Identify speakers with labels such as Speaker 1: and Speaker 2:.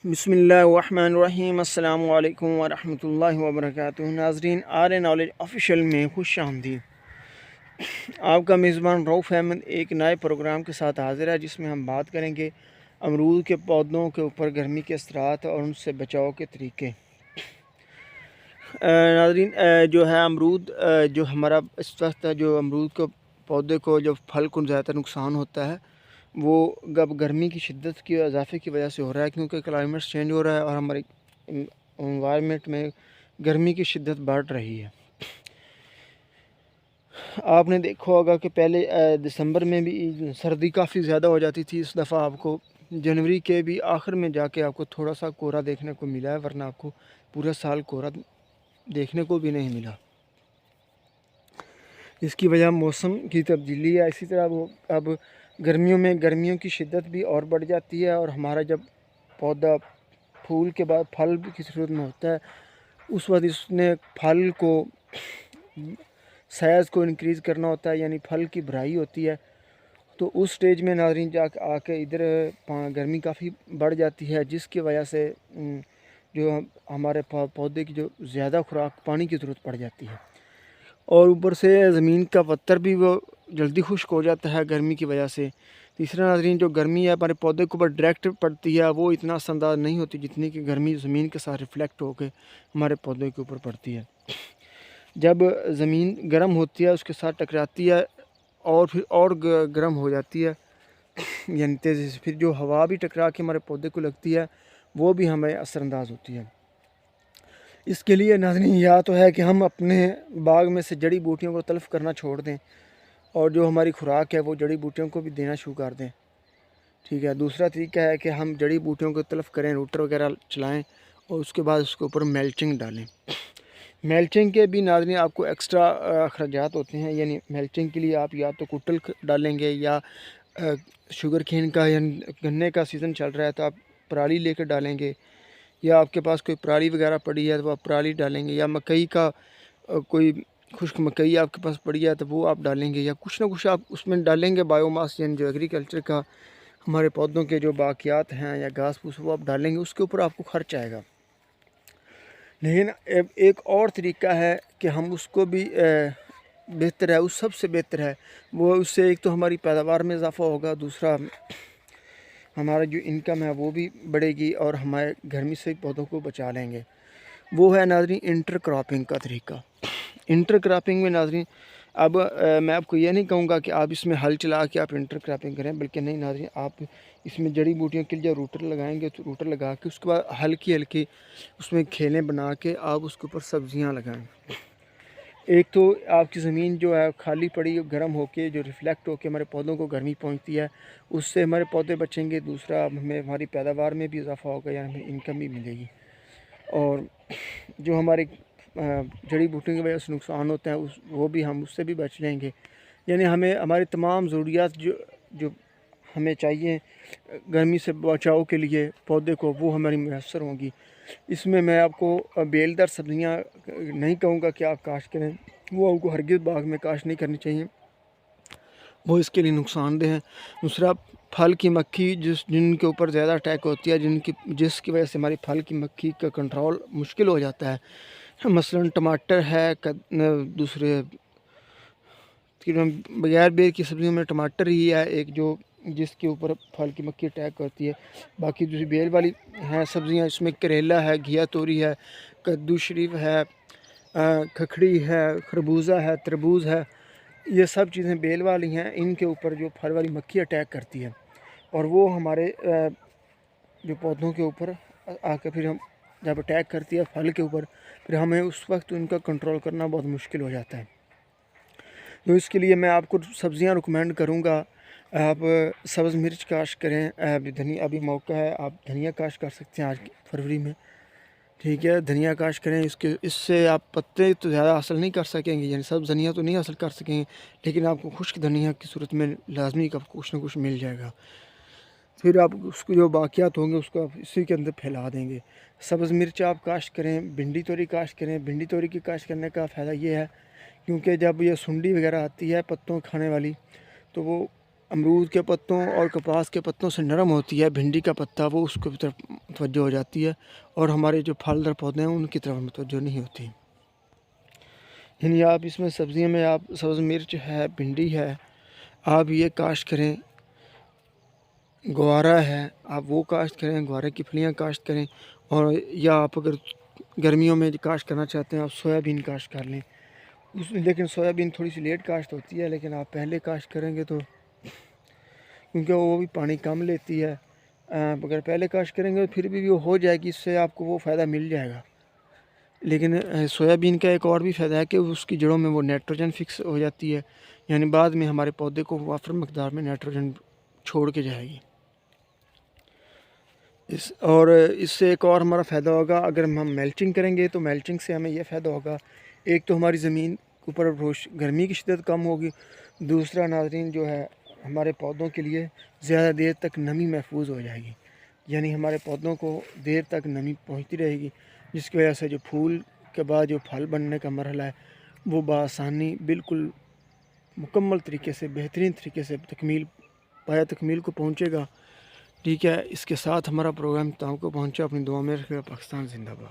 Speaker 1: बिस्मिल्लाहिर्रहमानिर्रहीम अस्सलामु अलैकुम वरहमतुल्लाहि वबरकातुहू। नाज़रीन, आर नॉलेज ऑफिशियल में खुश आमदीद। आपका मेज़बान रऊफ़ अहमद एक नए प्रोग्राम के साथ हाज़िर है, जिसमें हम बात करेंगे अमरूद के पौधों के ऊपर गर्मी के असरात और उनसे बचाव के तरीके। नाज़रीन, जो है अमरूद, जो हमारा इस वक्त जो अमरूद को पौधे को जो फल को ज़्यादा नुकसान होता है वो अब गर्मी की शिद्दत की इजाफे की वजह से हो रहा है, क्योंकि क्लाइमेट चेंज हो रहा है और हमारे इन्वायरमेंट में गर्मी की शिद्दत बढ़ रही है। आपने देखा होगा कि पहले दिसंबर में भी सर्दी काफ़ी ज़्यादा हो जाती थी। इस दफ़ा आपको जनवरी के भी आखिर में जाके आपको थोड़ा सा कोहरा देखने को मिला है, वरना आपको पूरा साल कोहरा देखने को भी नहीं मिला। इसकी वजह मौसम की तब्दीली है। इसी तरह वो अब गर्मियों की शिद्दत भी और बढ़ जाती है, और हमारा जब पौधा फूल के बाद फल की सूरत में होता है, उस वक्त इसने फल को साइज़ को इंक्रीज़ करना होता है, यानी फल की भराई होती है। तो उस स्टेज में नाज़रीन जा आके इधर गर्मी काफ़ी बढ़ जाती है, जिसकी वजह से जो हमारे पौधे की जो ज़्यादा खुराक पानी की ज़रूरत पड़ जाती है, और ऊपर से ज़मीन का पत्थर भी वो जल्दी खुश्क हो जाता है गर्मी की वजह से। तीसरा नाज़रीन, जो गर्मी है हमारे पौधे के ऊपर डायरेक्ट पड़ती है, वो इतना असरअंदाज नहीं होती जितनी कि गर्मी ज़मीन के साथ रिफ्लेक्ट होकर हमारे पौधे के ऊपर पड़ती है। जब ज़मीन गर्म होती है उसके साथ टकराती है और फिर और गर्म हो जाती है, यानी तेज़ी से फिर जो हवा भी टकरा के हमारे पौधे को लगती है वो भी हमें असरअंदाज होती है। इसके लिए नाज़रीन या तो है कि हम अपने बाग में से जड़ी बूटियों को तलब करना छोड़ दें, और जो हमारी खुराक है वो जड़ी बूटियों को भी देना शुरू कर दें। ठीक है। दूसरा तरीका है कि हम जड़ी बूटियों को तलब करें, रूटर वगैरह चलाएं, और उसके बाद उसके ऊपर मेल्चिंग डालें। मेल्चिंग के भी नाज़रीन आपको एक्स्ट्रा अखराजात होते हैं, यानी मेल्चिंग के लिए आप या तो कुटल डालेंगे, या शुगर केन का या गन्ने का सीज़न चल रहा है तो आप पराली लेकर डालेंगे, या आपके पास कोई पराली वगैरह पड़ी है तो आप पराली डालेंगे, या मकई का कोई खुश्क मकई आपके पास पड़ी है तो वो आप डालेंगे, या कुछ ना कुछ आप उसमें डालेंगे बायोमास, यानी जो एग्रीकल्चर का हमारे पौधों के जो बाकियात हैं या घास फूस वो आप डालेंगे, उसके ऊपर आपको खर्च आएगा। लेकिन एक और तरीका है कि हम उसको भी बेहतर है, उस सबसे बेहतर है वो, उससे एक तो हमारी पैदावार में इजाफ़ा होगा, दूसरा हमारा जो इनकम है वो भी बढ़ेगी, और हमारे गर्मी से पौधों को बचा लेंगे। वो है नाज़रीन इंटर क्रॉपिंग का तरीका। इंटर क्रॉपिंग में नाज़रीन अब मैं आपको ये नहीं कहूँगा कि आप इसमें हल चला के आप इंटर क्रॉपिंग करें, बल्कि नहीं नाज़रीन, आप इसमें जड़ी बूटियों के लिए रूटर लगाएंगे तो रूटर लगा के उसके बाद हल्की हल्की उसमें खेलें बना के आप उसके ऊपर सब्जियां लगाएं। एक तो आपकी ज़मीन जो है खाली पड़ी गर्म होके जो रिफ्लेक्ट होके हमारे पौधों को गर्मी पहुंचती है, उससे हमारे पौधे बचेंगे। दूसरा, हमें हमारी पैदावार में भी इजाफा होगा, यानी हमें इनकम भी मिलेगी। और जो हमारे जड़ी बूटियों की वजह से नुकसान होता है वो भी हम उससे भी बच लेंगे। यानी हमें हमारी तमाम ज़रूरियात जो जो हमें चाहिए गर्मी से बचाव के लिए पौधे को, वो हमारी मैसर होंगी। इसमें मैं आपको बेलदार सब्ज़ियाँ नहीं कहूँगा कि आप काश्त करें, वो आपको हरगिज़ बाग में काश्त नहीं करनी चाहिए, वो इसके लिए नुकसानदेह हैं। दूसरा, फल की मक्खी जिनके ऊपर ज़्यादा अटैक होती है, जिसकी वजह से हमारी फल की मक्खी का कंट्रोल मुश्किल हो जाता है। मसलन टमाटर है, दूसरे बगैर बेर की सब्ज़ियों में टमाटर ही है एक जो जिसके ऊपर फल की मक्खी अटैक करती है। बाकी दूसरी बेल वाली हैं सब्ज़ियाँ, इसमें करेला है, घिया तोरी है, कद्दू शरीफ है, खखड़ी है, खरबूजा है, तरबूज है, ये सब चीज़ें बेल वाली हैं। इनके ऊपर जो फल वाली मक्खी अटैक करती है, और वो हमारे जो पौधों के ऊपर आकर फिर हम जब अटैक करती है फल के ऊपर, फिर हमें उस वक्त उनका कंट्रोल करना बहुत मुश्किल हो जाता है। तो इसके लिए मैं आपको सब्ज़ियां रिकमेंड करूंगा। आप सब्ज़ मिर्च काश्त करें, अभी धनिया अभी मौका है, आप धनिया काश्त कर सकते हैं आज फरवरी में। ठीक है, धनिया काश्त करें। इससे आप पत्ते तो ज़्यादा हासिल नहीं कर सकेंगे, यानी सब धनिया तो नहीं हासिल कर सकेंगे, लेकिन आपको खुश्क धनिया की सूरत में लाजमी का कुछ ना कुछ मिल जाएगा। फिर आप उसको जो बाकियात होंगे उसको आप इसी के अंदर फैला देंगे। सब्ज़ मिर्च आप काश्त करें, भिंडी तोरी काश्त करें। भिंडी तोरी की काश्त करने का फ़ायदा ये है क्योंकि जब ये सुंडी वगैरह आती है पत्तों खाने वाली, तो वो अमरूद के पत्तों और कपास के पत्तों से नरम होती है, भिंडी का पत्ता वो उसके तरफ मुतवज्जो हो जाती है और हमारे जो फलदार पौधे हैं उनकी तरफ मुतवज्जो नहीं होती। यानी आप इसमें सब्ज़ियों में आप सब्ज़ मिर्च है, भिंडी है, आप ये काश्त करें, गवारा है आप वो काश्त करें, गवारे की फलियाँ काश्त करें, और या आप अगर गर्मियों में काश्त करना चाहते हैं आप सोयाबीन काश्त कर लें। उसमें लेकिन सोयाबीन थोड़ी सी लेट काश्त होती है, लेकिन आप पहले काश्त करेंगे तो क्योंकि वो भी पानी कम लेती है, अगर पहले काश्त करेंगे तो फिर भी वो हो जाएगी, इससे आपको वो फ़ायदा मिल जाएगा। लेकिन सोयाबीन का एक और भी फ़ायदा है कि उसकी जड़ों में वो नाइट्रोजन फिक्स हो जाती है, यानी बाद में हमारे पौधे को वाफर मकदार में नाइट्रोजन छोड़ के जाएगी। इससे एक और हमारा फ़ायदा होगा, अगर हम मल्चिंग करेंगे तो मल्चिंग से हमें यह फ़ायदा होगा, एक तो हमारी ज़मीन के ऊपर गर्मी की शिद्दत कम होगी, दूसरा नाज़रीन जो है हमारे पौधों के लिए ज़्यादा देर तक नमी महफूज हो जाएगी, यानी हमारे पौधों को देर तक नमी पहुंचती रहेगी, जिसकी वजह से जो फूल के बाद जो फल बनने का मरहला है वो बआसानी बिल्कुल मुकम्मल तरीके से, बेहतरीन तरीके से तकमील को पहुँचेगा। ठीक है, इसके साथ हमारा प्रोग्राम तक को पहुँचा। अपनी दुआ में रखिएगा। पाकिस्तान जिंदाबाद।